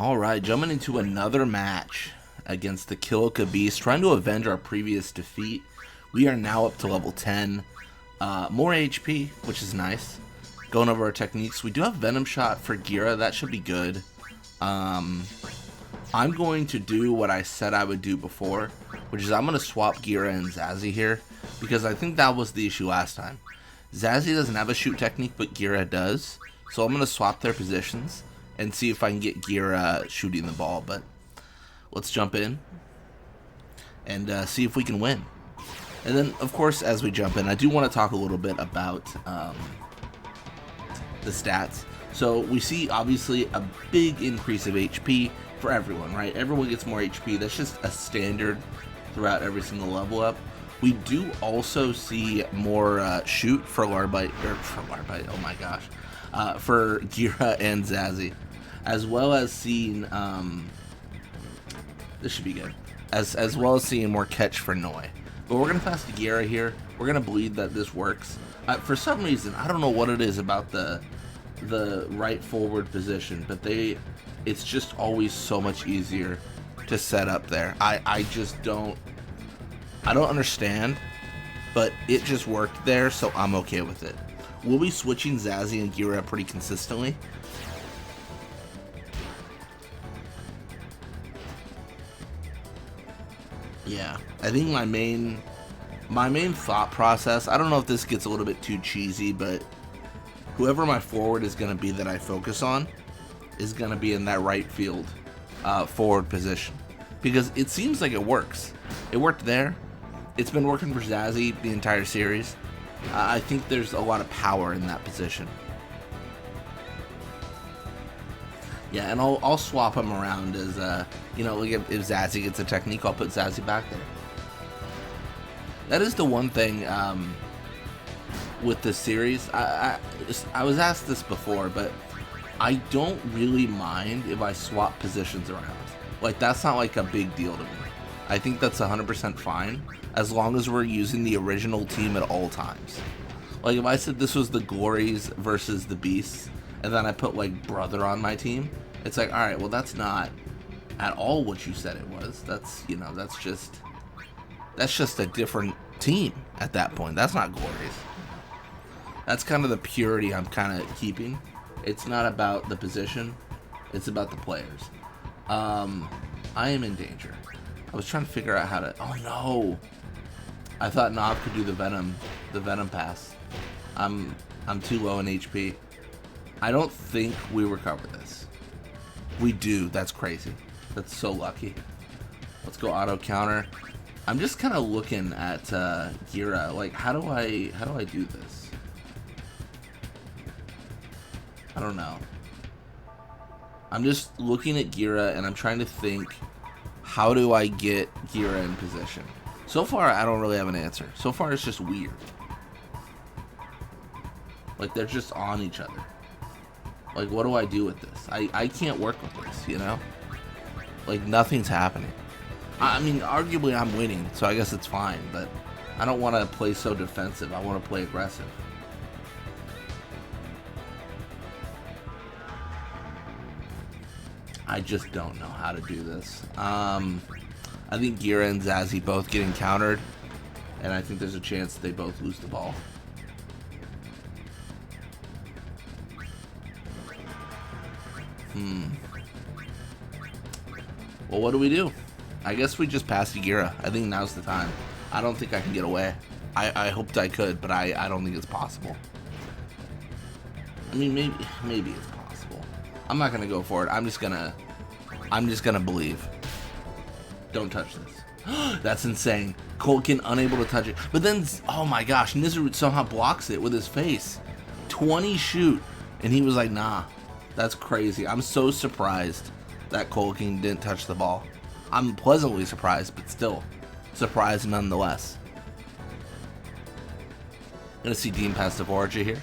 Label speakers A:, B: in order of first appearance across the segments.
A: Alright, jumping into another match against the Kilika Beast, trying to avenge our previous defeat. We are now up to level 10. More HP, which is nice. Going over our techniques. We do have Venom Shot for Gira, that should be good. I'm going to do what I said I would do before, which is I'm going to swap Gira and Zazie here, because I think that was the issue last time. Zazie doesn't have a shoot technique, but Gira does. So I'm going to swap their positions and see if I can get Gira shooting the ball. But let's jump in and see if we can win. And then, of course, as we jump in, I do want to talk a little bit about the stats. So we see, obviously, a big increase of HP for everyone, right? Everyone gets more HP. That's just a standard throughout every single level up. We do also see more shoot for Larbite, oh my gosh, for Gira and Zazie, as well as seeing, this should be good, as well as seeing more catch for Noi. But we're going to pass to Gira here. We're going to believe that this works. For some reason, I don't know what it is about the right forward position, but it's just always so much easier to set up there. I just don't understand, but it just worked there, so I'm okay with it. We'll be switching Zazie and Gira pretty consistently. Yeah, I think my main thought process, I don't know if this gets a little bit too cheesy, but whoever my forward is going to be that I focus on is going to be in that right field forward position, because it seems like it works. It worked there. It's been working for Zazie the entire series. I think there's a lot of power in that position. Yeah, and I'll swap him around as, you know, like if Zazie gets a technique, I'll put Zazie back there. That is the one thing with this series. I was asked this before, but I don't really mind if I swap positions around. Like, that's not like a big deal to me. I think that's 100% fine, as long as we're using the original team at all times. Like, if I said this was the Glories versus the Beasts, and then I put, like, Brother on my team, it's like, alright, well, that's not at all what you said it was. That's, you know, that's just a different team at that point. That's not Glories. That's kind of the purity I'm kind of keeping. It's not about the position, it's about the players. I am in danger. I was trying to figure out how to... Oh, no! I thought Nob could do the Venom pass. I'm too low in HP. I don't think we recover this. We do. That's crazy. That's so lucky. Let's go auto counter. I'm just kind of looking at Gira. Like, how do I do this? I don't know. I'm just looking at Gira and I'm trying to think, how do I get Gira in position? So far, I don't really have an answer. So far, it's just weird. Like, they're just on each other. Like, what do I do with this? I can't work with this, you know? Like, nothing's happening. I mean, arguably, I'm winning, so I guess it's fine, but I don't want to play so defensive. I want to play aggressive. I just don't know how to do this. I think Gira and Zazie both get encountered, and I think there's a chance they both lose the ball. Well, what do we do? I guess we just pass to Gira. I think now's the time. I don't think I can get away. I hoped I could, but I don't think it's possible. I mean, maybe it's possible. I'm not gonna go for it. I'm just gonna believe. Don't touch this. That's insane. Colkin unable to touch it. But then, oh my gosh, Nizaru somehow blocks it with his face. 20 shoot. And he was like, nah. That's crazy. I'm so surprised that Colkin didn't touch the ball. I'm pleasantly surprised, but still surprised nonetheless. Gonna see Dean pass to Borgia here.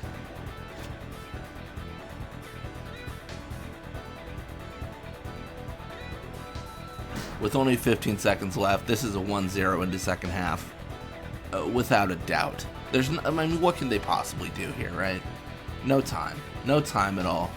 A: With only 15 seconds left, this is a 1-0 into second half. Without a doubt. I mean, what can they possibly do here, right? No time. No time at all.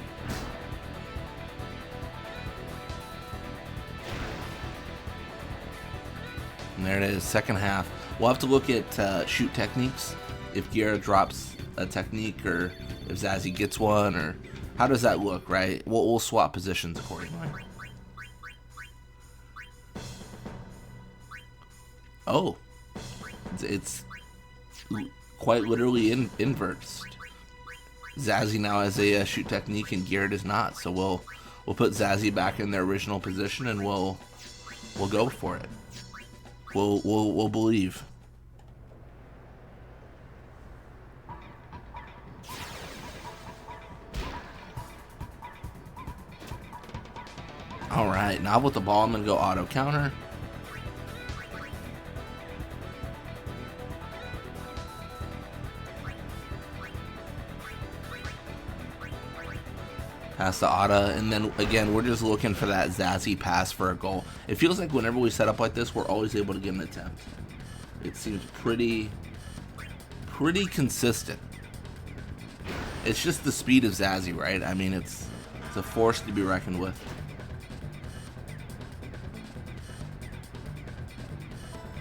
A: And there it is, second half. We'll have to look at shoot techniques. If Gira drops a technique, or if Zazzy gets one, or how does that look, right? We'll swap positions accordingly. Oh, it's quite literally inversed. Zazzy now has a shoot technique and Gira does not. So we'll put Zazzy back in their original position and we'll go for it. We'll believe. All right, now with the ball, I'm gonna go auto counter. Pass to Ada, and then again, we're just looking for that Zazzy pass for a goal. It feels like whenever we set up like this, we're always able to get an attempt. It seems pretty consistent. It's just the speed of Zazzy, right? I mean, it's a force to be reckoned with.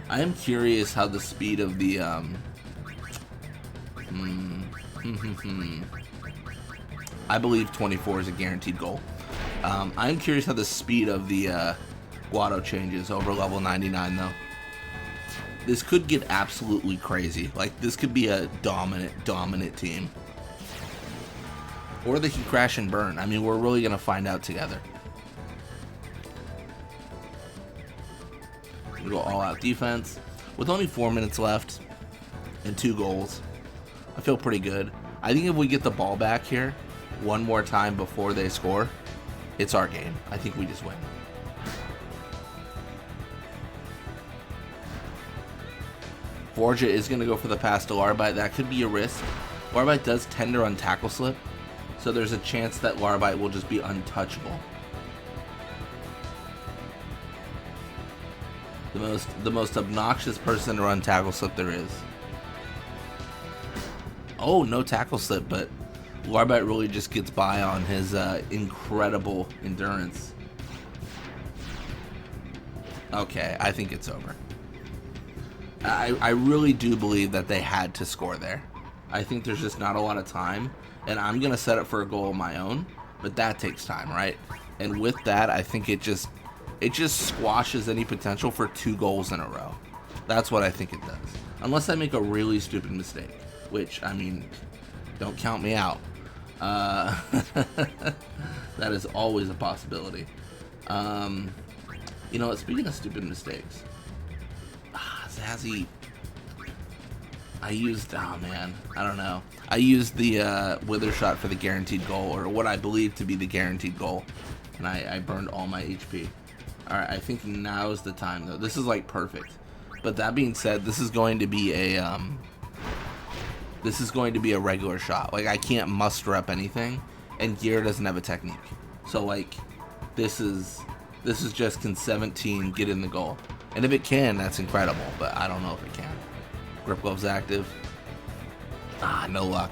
A: I am curious how the speed of the I believe 24 is a guaranteed goal. I'm curious how the speed of the Guado changes over level 99 though. This could get absolutely crazy. Like, this could be a dominant team. Or they can crash and burn. I mean, we're really gonna find out together. We go all out defense. With only 4 minutes left and 2 goals, I feel pretty good. I think if we get the ball back here one more time before they score, it's our game. I think we just win. Forja is going to go for the pass to Larbite. That could be a risk. Larbite does tend to run tackle slip, so there's a chance that Larbite will just be untouchable. The most obnoxious person to run tackle slip there is. Oh, no tackle slip, but Larbite really just gets by on his incredible endurance. Okay, I think it's over. I really do believe that they had to score there. I think there's just not a lot of time, and I'm going to set it for a goal of my own, but that takes time, right? And with that, I think it just squashes any potential for 2 goals in a row. That's what I think it does. Unless I make a really stupid mistake, which, I mean, don't count me out. That is always a possibility. You know, speaking of stupid mistakes, Zazzy, I used the wither shot for the guaranteed goal, or what I believe to be the guaranteed goal, and I burned all my HP. Alright, I think now is the time though. This is like perfect. But that being said, this is going to be a regular shot. Like, I can't muster up anything, and Gira doesn't have a technique. So like, this is just, can 17 get in the goal? And if it can, that's incredible, but I don't know if it can. Grip glove's active. No luck.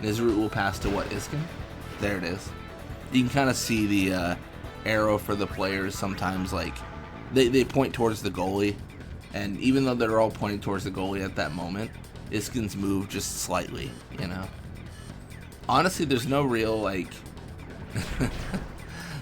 A: Nizroot will pass to what, Iskin? There it is. You can kind of see the arrow for the players sometimes, like, they point towards the goalie, and even though they're all pointing towards the goalie at that moment, Iskin's move just slightly, you know? Honestly, there's no real, like,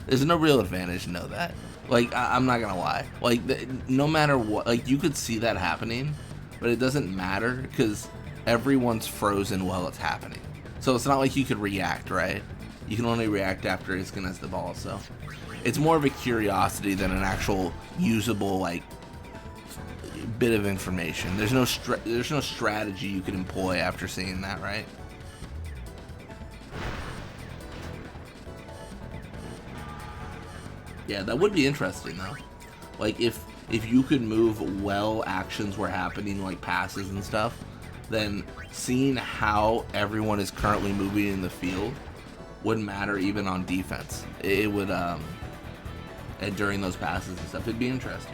A: there's no real advantage to know that. Like, I'm not gonna lie. Like, no matter what, like, you could see that happening, but it doesn't matter, because everyone's frozen while it's happening. So it's not like you could react, right? You can only react after Iskin has the ball, so it's more of a curiosity than an actual usable, like, bit of information. There's no strategy you could employ after seeing that, right? Yeah, that would be interesting though. Like, if you could move while actions were happening, like passes and stuff, then seeing how everyone is currently moving in the field wouldn't matter even on defense. It would, and during those passes and stuff, it'd be interesting.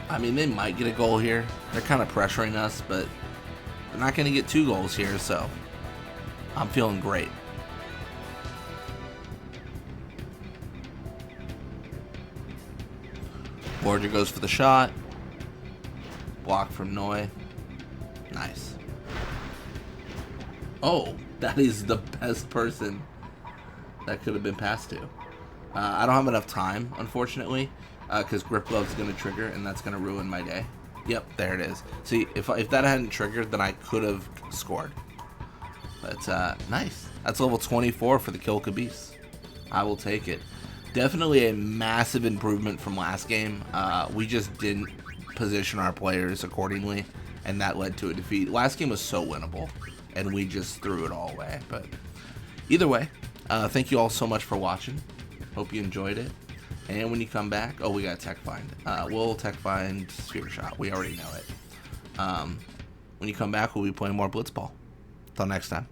A: I mean, they might get a goal here. They're kind of pressuring us, but they're not going to get 2 goals here, so I'm feeling great. Borgia goes for the shot. Block from Noy. Nice. Oh, that is the best person that could have been passed to. I don't have enough time, unfortunately, because Grip Glove's going to trigger, and that's going to ruin my day. Yep, there it is. See, if that hadn't triggered, then I could have scored. But, nice. That's level 24 for the Kilika Beast. I will take it. Definitely a massive improvement from last game. We just didn't position our players accordingly, and that led to a defeat. Last game was so winnable, and we just threw it all away. But either way, thank you all so much for watching. Hope you enjoyed it. And when you come back, oh, we got Tech Find. We'll Tech Find Sphere Shot. We already know it. When you come back, we'll be playing more Blitzball. Until next time.